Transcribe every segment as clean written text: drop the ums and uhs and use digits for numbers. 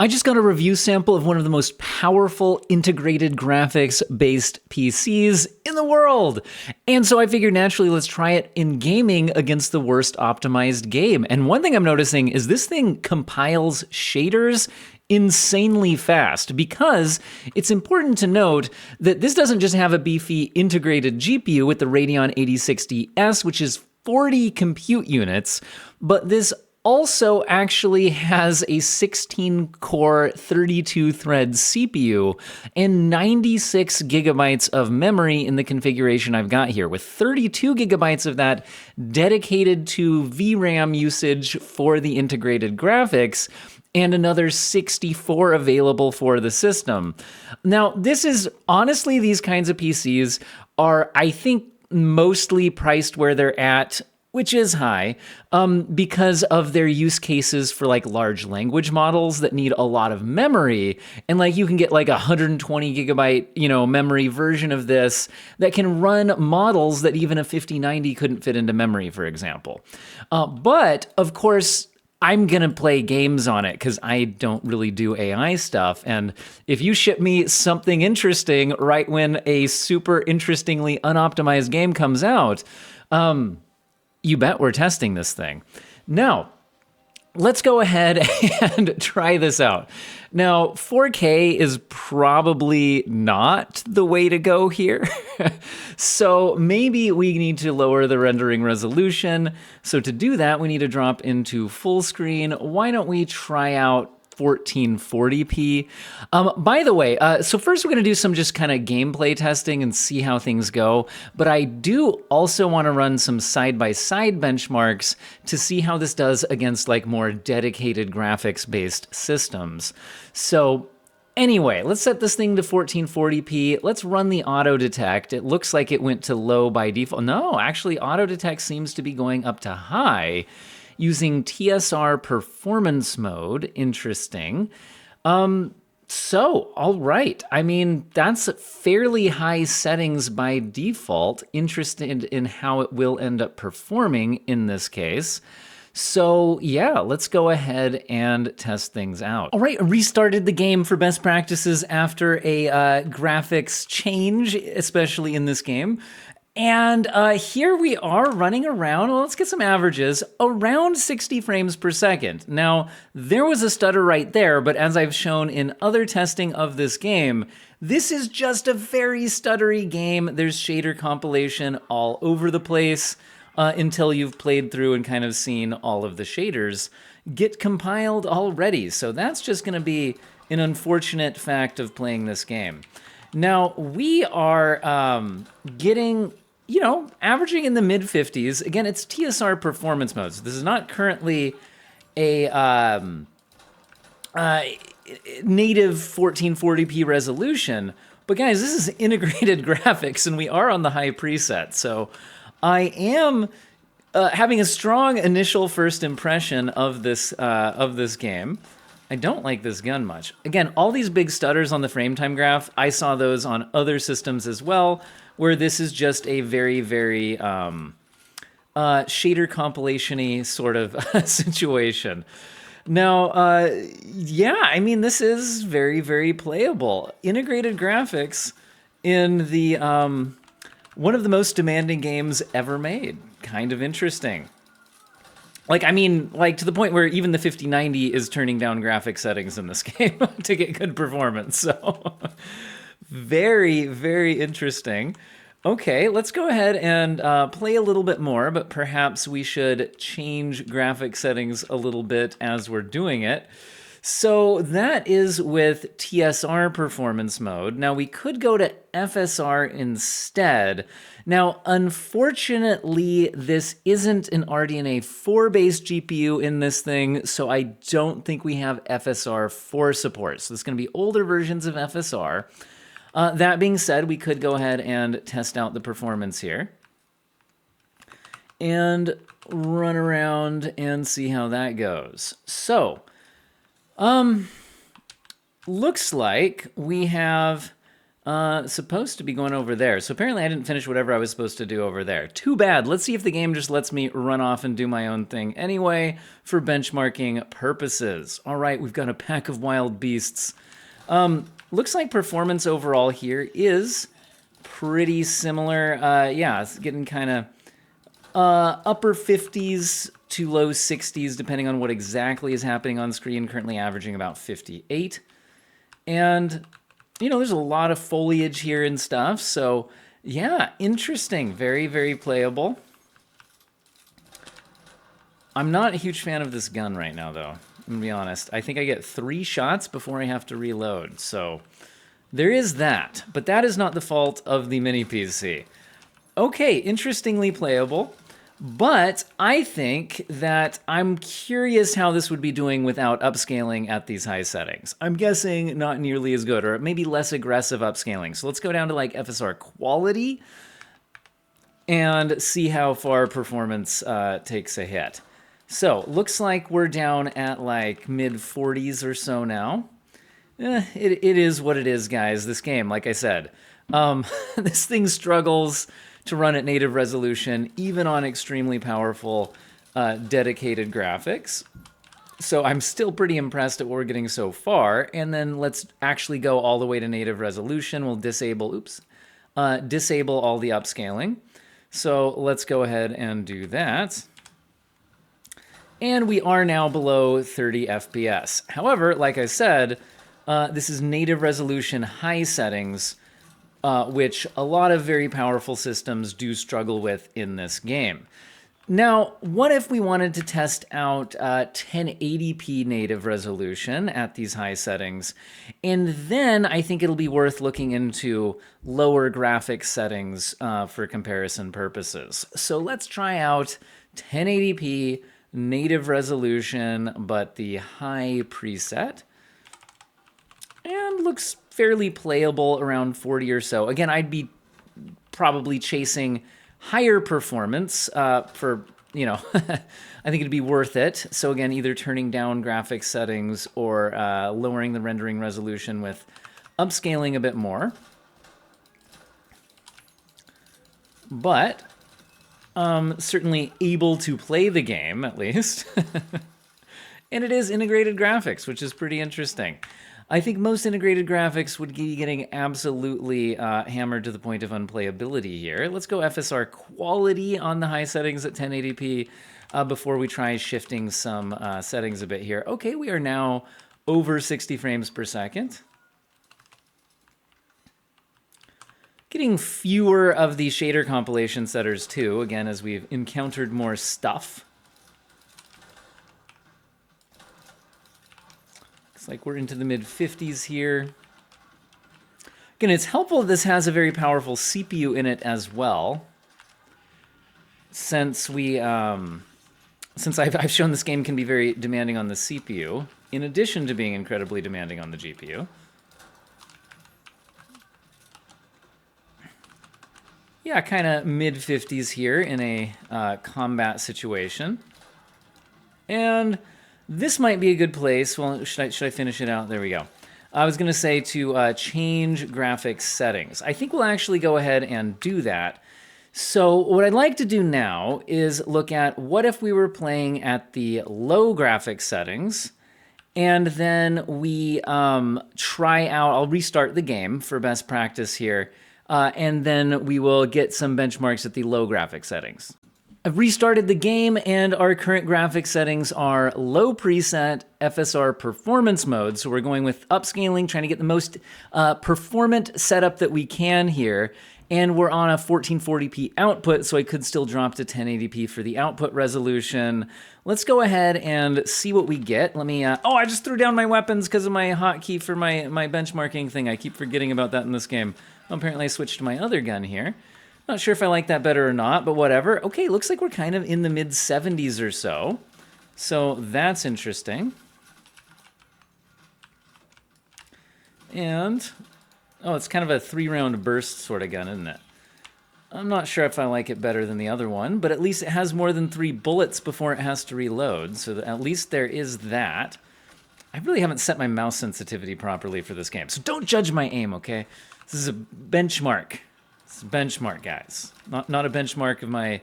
I just got a review sample of one of the most powerful integrated graphics-based PCs in the world. And so I figured naturally let's try it in gaming against the worst optimized game. And one thing I'm noticing is this thing compiles shaders insanely fast, because it's important to note that this doesn't just have a beefy integrated GPU with the Radeon 8060S, which is 40 compute units, but this also actually has a 16-core, 32-thread CPU and 96 gigabytes of memory in the configuration I've got here, with 32 gigabytes of that dedicated to VRAM usage for the integrated graphics, and another 64 available for the system. Now, this is honestly, these kinds of PCs are, I think, mostly priced where they're at, which is high, because of their use cases for like large language models that need a lot of memory. And like you can get like a 120 gigabyte, memory version of this that can run models that even a 5090 couldn't fit into memory, for example. But of course, I'm going to play games on it because I don't really do AI stuff. And if you ship me something interesting right when a super interestingly unoptimized game comes out, you bet we're testing this thing. Now, let's go ahead and try this out. Now, 4K is probably not the way to go here. So maybe we need to lower the rendering resolution. So to do that, we need to drop into full screen. Why don't we try out 1440p. By the way, so first we're going to do some just kind of gameplay testing and see how things go, but I do also want to run some side-by-side benchmarks to see how this does against like more dedicated graphics-based systems. So anyway, let's set this thing to 1440p. Let's run the auto detect. It looks like it went to low by default. No, actually auto detect seems to be going up to high, using TSR performance mode. Interesting. So, all right. I mean, that's fairly high settings by default. Interested in how it will end up performing in this case. So yeah, let's go ahead and test things out. All right, restarted the game for best practices after a graphics change, especially in this game. And here we are running around, well, let's get some averages, around 60 frames per second. Now, there was a stutter right there, but as I've shown in other testing of this game, this is just a very stuttery game. There's shader compilation all over the place until you've played through and kind of seen all of the shaders get compiled already. So that's just going to be an unfortunate fact of playing this game. Now, we are getting, averaging in the mid-50s. Again, it's TSR performance mode. So this is not currently a native 1440p resolution. But guys, this is integrated graphics, and we are on the high preset. So I am having a strong initial first impression of this game. I don't like this gun much. Again, all these big stutters on the frame time graph, I saw those on other systems as well, where this is just a very, very shader compilation-y sort of situation. Now, yeah, I mean, this is very, very playable. Integrated graphics in the one of the most demanding games ever made. Kind of interesting. Like, I mean, like to the point where even the 5090 is turning down graphic settings in this game to get good performance. So very, very interesting. Okay, let's go ahead and play a little bit more, but perhaps we should change graphic settings a little bit as we're doing it. So that is with TSR performance mode. Now we could go to FSR instead. Now, unfortunately, this isn't an RDNA 4-based GPU in this thing, so I don't think we have FSR 4 support. So it's going to be older versions of FSR. That being said, we could go ahead and test out the performance here and run around and see how that goes. So, looks like we have Supposed to be going over there. So apparently I didn't finish whatever I was supposed to do over there. Too bad. Let's see if the game just lets me run off and do my own thing anyway for benchmarking purposes. All right, we've got a pack of wild beasts. Looks like performance overall here is pretty similar. Yeah, it's getting kind of upper 50s to low 60s, depending on what exactly is happening on screen, currently averaging about 58. And you know, there's a lot of foliage here and stuff, so yeah, interesting. Very, very playable. I'm not a huge fan of this gun right now, though. I'm gonna be honest. I think I get 3 shots before I have to reload, so there is that. But that is not the fault of the mini PC. Okay, interestingly playable. But I think that I'm curious how this would be doing without upscaling at these high settings. I'm guessing not nearly as good, or maybe less aggressive upscaling. So let's go down to like FSR quality and see how far performance takes a hit. So looks like we're down at like mid 40s or so now. It is what it is, guys. This game, like I said, this thing struggles to run at native resolution, even on extremely powerful, dedicated graphics. So I'm still pretty impressed at what we're getting so far. And then let's actually go all the way to native resolution. We'll disable, disable all the upscaling. So let's go ahead and do that. And we are now below 30 FPS. However, like I said, this is native resolution high settings, which a lot of very powerful systems do struggle with in this game. Now, what if we wanted to test out 1080p native resolution at these high settings? And then I think it'll be worth looking into lower graphics settings for comparison purposes. So let's try out 1080p native resolution, but the high preset. And looks fairly playable around 40 or so. Again, I'd be probably chasing higher performance for, you know, I think it'd be worth it. So again, either turning down graphics settings or lowering the rendering resolution with upscaling a bit more. But certainly able to play the game, at least. And it is integrated graphics, which is pretty interesting. I think most integrated graphics would be getting absolutely hammered to the point of unplayability here. Let's go FSR quality on the high settings at 1080p before we try shifting some settings a bit here. Okay, we are now over 60 frames per second. Getting fewer of the shader compilation setters too, again, as we've encountered more stuff. Looks like we're into the mid-50s here. Again, it's helpful that this has a very powerful CPU in it as well. Since I've shown this game can be very demanding on the CPU, in addition to being incredibly demanding on the GPU. Yeah, kind of mid-50s here in a combat situation. And this might be a good place. Well, should I finish it out? There we go. I was going to say to change graphics settings. I think we'll actually go ahead and do that. So what I'd like to do now is look at what if we were playing at the low graphics settings, and then we try out, I'll restart the game for best practice here, and then we will get some benchmarks at the low graphics settings. I've restarted the game, and our current graphics settings are low preset FSR performance mode. So we're going with upscaling, trying to get the most performant setup that we can here. And we're on a 1440p output, so I could still drop to 1080p for the output resolution. Let's go ahead and see what we get. Let me, oh, I just threw down my weapons because of my hotkey for my benchmarking thing. I keep forgetting about that in this game. Well, apparently I switched to my other gun here. Not sure if I like that better or not, but whatever. Okay, looks like we're kind of in the mid-70s or so. So that's interesting. And, oh, it's kind of a 3-round burst sort of gun, isn't it? I'm not sure if I like it better than the other one, but at least it has more than 3 bullets before it has to reload, so at least there is that. I really haven't set my mouse sensitivity properly for this game, so don't judge my aim, okay? This is a benchmark. It's a benchmark, guys. Not a benchmark of my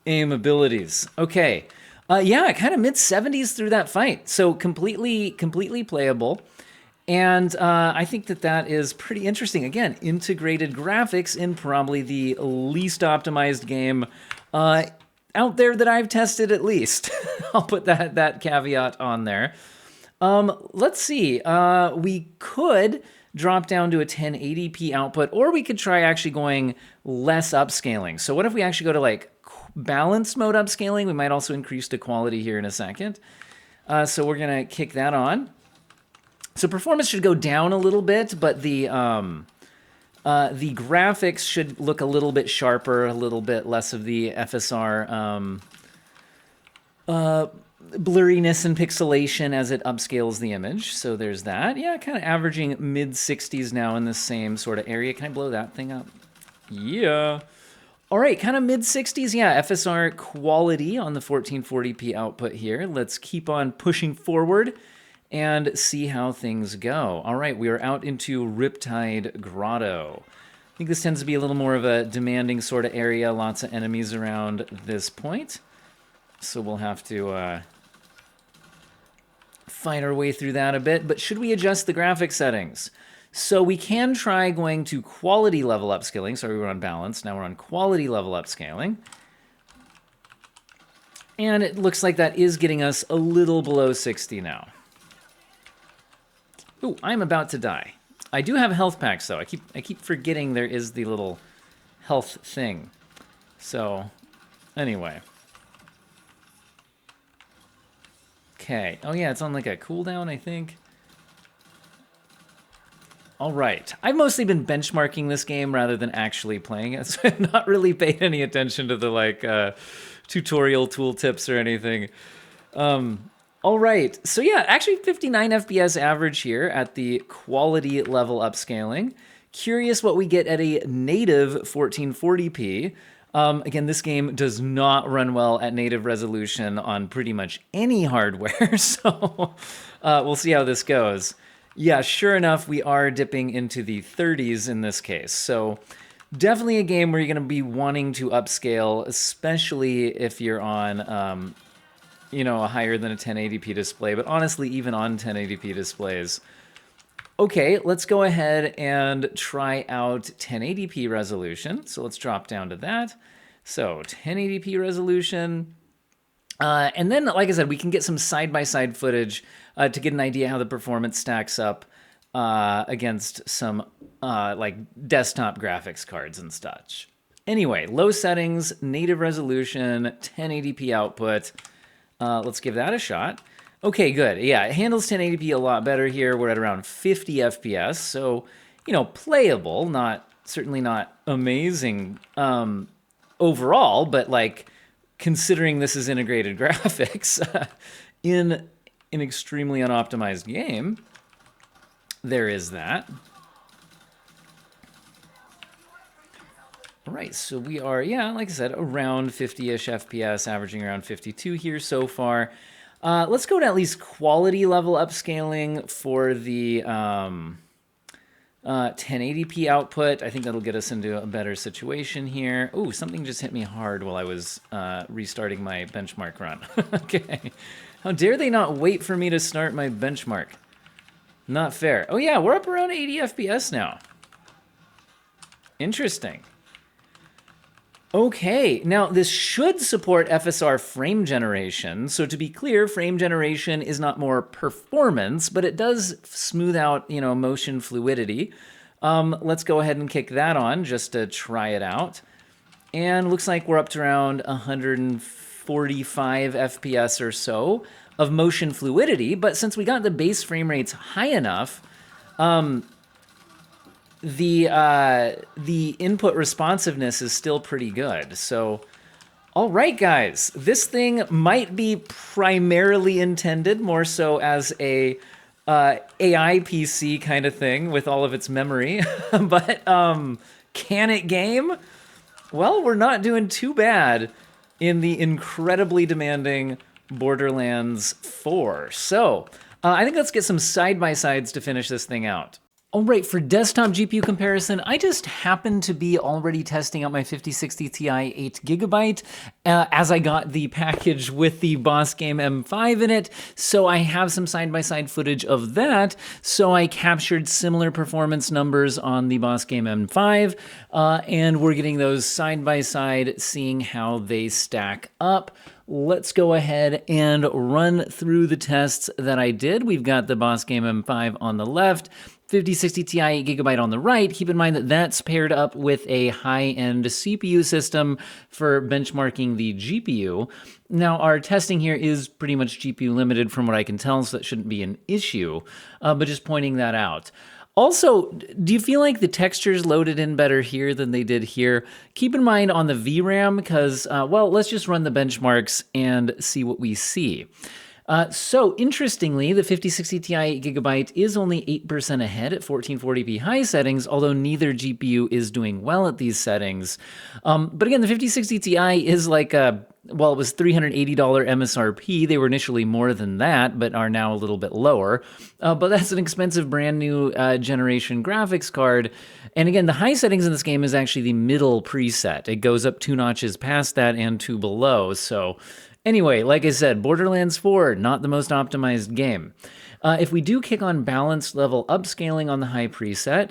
aim abilities. Okay. Yeah, kind of mid-70s through that fight. So completely playable. And I think that is pretty interesting. Again, integrated graphics in probably the least optimized game out there that I've tested, at least. I'll put that caveat on there. Let's see. We could drop down to a 1080p output, or we could try actually going less upscaling. So what if we actually go to like balanced mode upscaling? We might also increase the quality here in a second. So we're gonna kick that on. So performance should go down a little bit, but the graphics should look a little bit sharper, a little bit less of the FSR blurriness and pixelation as it upscales the image. So there's that. Yeah, kind of averaging mid-60s now in the same sort of area. Can I blow that thing up? Yeah. All right, kind of mid-60s. Yeah, FSR quality on the 1440p output here. Let's keep on pushing forward and see how things go. All right, we are out into Riptide Grotto. I think this tends to be a little more of a demanding sort of area. Lots of enemies around this point. So we'll have to fight our way through that a bit. But should we adjust the graphic settings? So we can try going to quality level upscaling. Sorry, we were on balance. Now we're on quality level upscaling. And it looks like that is getting us a little below 60 now. Ooh, I'm about to die. I do have health packs, though. I keep forgetting there is the little health thing. So, anyway. Okay. Oh, yeah, it's on like a cooldown, I think. All right. I've mostly been benchmarking this game rather than actually playing it, so I've not really paid any attention to the, like, tutorial tooltips or anything. All right, so yeah, actually 59 FPS average here at the quality level upscaling. Curious what we get at a native 1440p. Again, this game does not run well at native resolution on pretty much any hardware, so we'll see how this goes. Yeah, sure enough, we are dipping into the 30s in this case, so definitely a game where you're going to be wanting to upscale, especially if you're on you know, a higher than a 1080p display, but honestly, even on 1080p displays. Okay, let's go ahead and try out 1080p resolution. So let's drop down to that. So 1080p resolution. And then, like I said, we can get some side-by-side footage to get an idea how the performance stacks up against some like desktop graphics cards and such. Anyway, low settings, native resolution, 1080p output. Let's give that a shot. Okay, good. Yeah, it handles 1080p a lot better here. We're at around 50 FPS, so, you know, playable, certainly not amazing overall, but, like, considering this is integrated graphics in an extremely unoptimized game, there is that. All right, so we are, yeah, like I said, around 50-ish FPS, averaging around 52 here so far. Let's go to at least quality level upscaling for the 1080p output. I think that'll get us into a better situation here. Ooh, something just hit me hard while I was restarting my benchmark run. Okay. How dare they not wait for me to start my benchmark? Not fair. Oh yeah, we're up around 80 FPS now. Interesting. Okay, now this should support FSR frame generation. So to be clear, frame generation is not more performance, but it does smooth out, you know, motion fluidity. Let's go ahead and kick that on just to try it out. And looks like we're up to around 145 FPS or so of motion fluidity. But since we got the base frame rates high enough, the input responsiveness is still pretty good. So, all right, guys, this thing might be primarily intended more so as a AI PC kind of thing with all of its memory, but can it game? Well, we're not doing too bad in the incredibly demanding Borderlands 4. So, I think let's get some side-by-sides to finish this thing out. All right, for desktop GPU comparison, I just happened to be already testing out my 5060 Ti 8GB as I got the package with the BOSGAME M5 in it, so I have some side-by-side footage of that. So I captured similar performance numbers on the BOSGAME M5, and we're getting those side-by-side, seeing how they stack up. Let's go ahead and run through the tests that I did. We've got the BOSGAME M5 on the left, 5060 Ti 8GB on the right. Keep in mind that that's paired up with a high-end CPU system for benchmarking the GPU. Now, our testing here is pretty much GPU limited from what I can tell, so that shouldn't be an issue, but just pointing that out. Also, do you feel like the textures loaded in better here than they did here? Keep in mind on the VRAM, because, well, let's just run the benchmarks and see what we see. So interestingly, the 5060 Ti 8GB is only 8% ahead at 1440p high settings, although neither GPU is doing well at these settings. But again, the 5060 Ti is like well, it was $380 MSRP. They were initially more than that, but are now a little bit lower. But that's an expensive brand new generation graphics card. And again, the high settings in this game is actually the middle preset. It goes up 2 notches past that and 2 below. So anyway, like I said, Borderlands 4, not the most optimized game. If we do kick on balanced level upscaling on the high preset,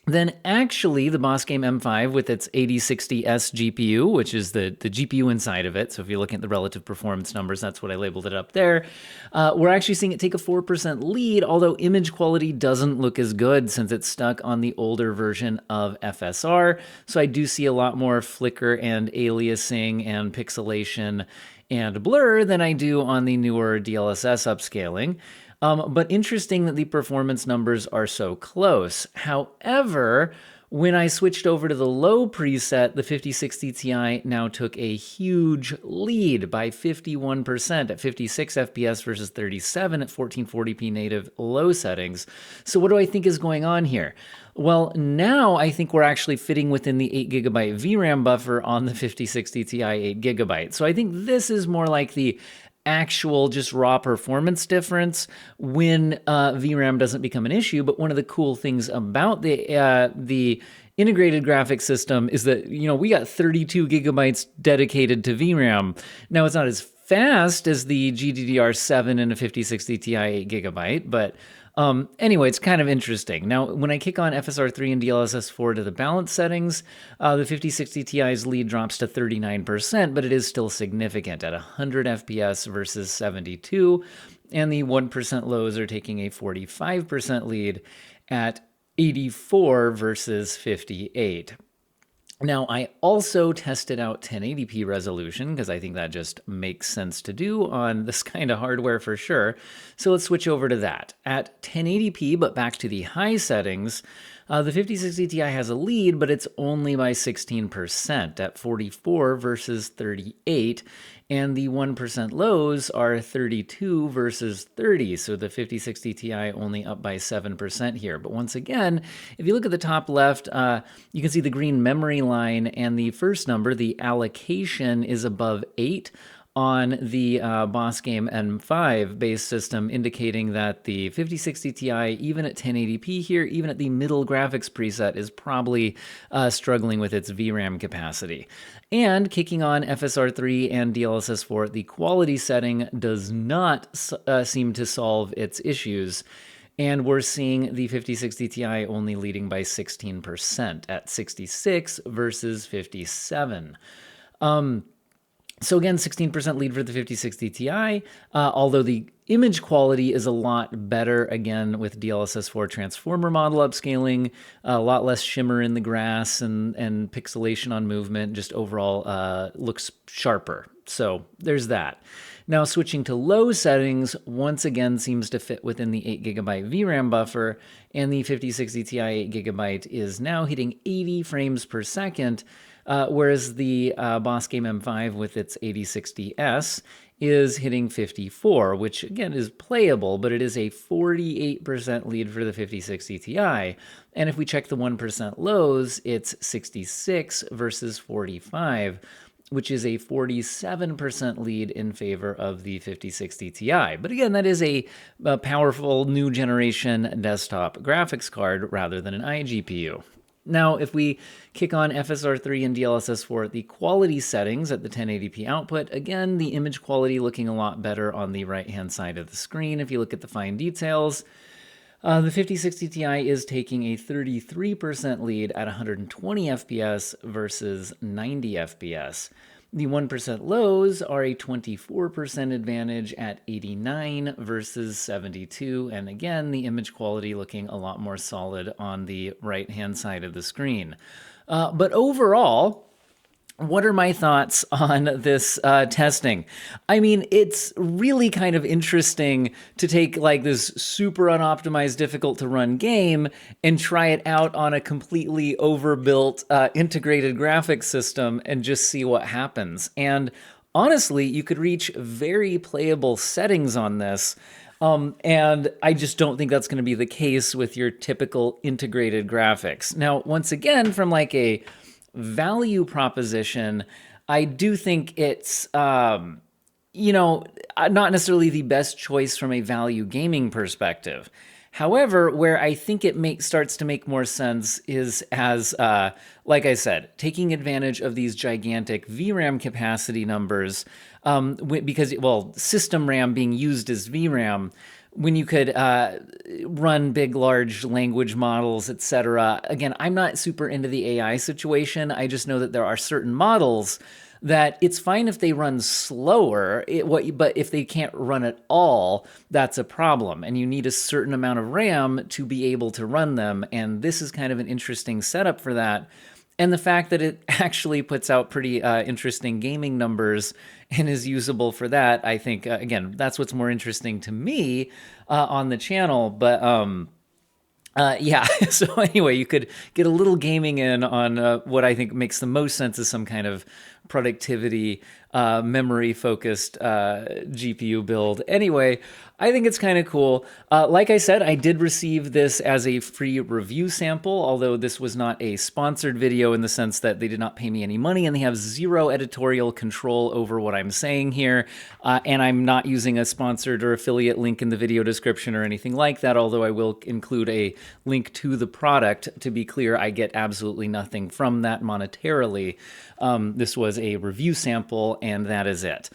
then actually the BOSGAME M5 with its 8060S GPU, which is the GPU inside of it, so if you're looking at the relative performance numbers, that's what I labeled it up there, we're actually seeing it take a 4% lead, although image quality doesn't look as good since it's stuck on the older version of FSR, so I do see a lot more flicker and aliasing and pixelation and blur than I do on the newer DLSS upscaling. But interesting that the performance numbers are so close. However, when I switched over to the low preset, the 5060 Ti now took a huge lead by 51% at 56 FPS versus 37 at 1440p native low settings. So what do I think is going on here? Well, now I think we're actually fitting within the 8GB VRAM buffer on the 5060 Ti 8GB. So I think this is more like the actual just raw performance difference when VRAM doesn't become an issue. But one of the cool things about the integrated graphics system is that, you know, we got 32 gigabytes dedicated to VRAM. Now, it's not as fast as the GDDR7 and a 5060 Ti 8GB, but anyway, it's kind of interesting. Now, when I kick on FSR3 and DLSS4 to the balance settings, the 5060 Ti's lead drops to 39%, but it is still significant at 100 FPS versus 72, and the 1% lows are taking a 45% lead at 84 versus 58. Now, I also tested out 1080p resolution because I think that just makes sense to do on this kind of hardware for sure. So let's switch over to that. At 1080p, but back to the high settings, the 5060 Ti has a lead, but it's only by 16% at 44 versus 38. And the 1% lows are 32 versus 30. So the 5060 Ti only up by 7% here. But once again, if you look at the top left, you can see the green memory line, and the first number, the allocation, is above 8 on the BOSGAME M5 base system, indicating that the 5060 Ti, even at 1080p here, even at the middle graphics preset, is probably struggling with its VRAM capacity. And kicking on FSR3 and DLSS4, the quality setting does not seem to solve its issues. And we're seeing the 5060 Ti only leading by 16% at 66 versus 57. So again, 16% lead for the 5060 Ti, although the image quality is a lot better, again, with DLSS4 transformer model upscaling, a lot less shimmer in the grass and pixelation on movement, just overall looks sharper. So there's that. Now switching to low settings, once again seems to fit within the 8GB VRAM buffer, and the 5060 Ti 8GB is now hitting 80 frames per second, whereas the BOSGAME M5 with its 8060S is hitting 54, which again is playable, but it is a 48% lead for the 5060 Ti. And if we check the 1% lows, it's 66 versus 45. which is a 47% lead in favor of the 5060 Ti. But again, that is a powerful new generation desktop graphics card rather than an iGPU. Now, if we kick on FSR3 and DLSS4, the quality settings at the 1080p output, again, the image quality looking a lot better on the right-hand side of the screen. If you look at the fine details, the 5060 Ti is taking a 33% lead at 120 FPS versus 90 FPS. The 1% lows are a 24% advantage at 89 versus 72, and again, the image quality looking a lot more solid on the right-hand side of the screen. But overall, what are my thoughts on this testing? I mean, it's really kind of interesting to take like this super unoptimized, difficult to run game and try it out on a completely overbuilt integrated graphics system and just see what happens. And honestly, you could reach very playable settings on this. And I just don't think that's going to be the case with your typical integrated graphics. Now, once again, from like a value proposition, I do think it's, not necessarily the best choice from a value gaming perspective. However, where I think it starts to make more sense is as, like I said, taking advantage of these gigantic VRAM capacity numbers, because, well, system RAM being used as VRAM, when you could run big, large language models, etc. Again, I'm not super into the AI situation. I just know that there are certain models that it's fine if they run slower, but if they can't run at all, that's a problem. And you need a certain amount of RAM to be able to run them. And this is kind of an interesting setup for that. And the fact that it actually puts out pretty interesting gaming numbers and is usable for that, I think, again, that's what's more interesting to me on the channel. But yeah, so anyway, you could get a little gaming in on what I think makes the most sense as some kind of productivity, memory-focused GPU build. Anyway, I think it's kind of cool. Like I said, I did receive this as a free review sample, although this was not a sponsored video in the sense that they did not pay me any money and they have zero editorial control over what I'm saying here. And I'm not using a sponsored or affiliate link in the video description or anything like that, although I will include a link to the product. To be clear, I get absolutely nothing from that monetarily. This was a review sample, and that is it.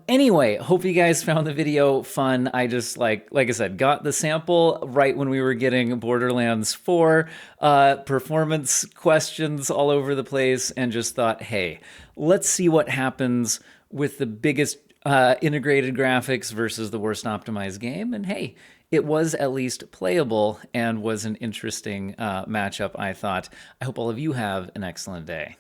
Anyway, hope you guys found the video fun. I just, like I said, got the sample right when we were getting Borderlands 4 performance questions all over the place, and just thought, hey, let's see what happens with the biggest integrated graphics versus the worst optimized game. And hey, it was at least playable and was an interesting matchup, I thought. I hope all of you have an excellent day.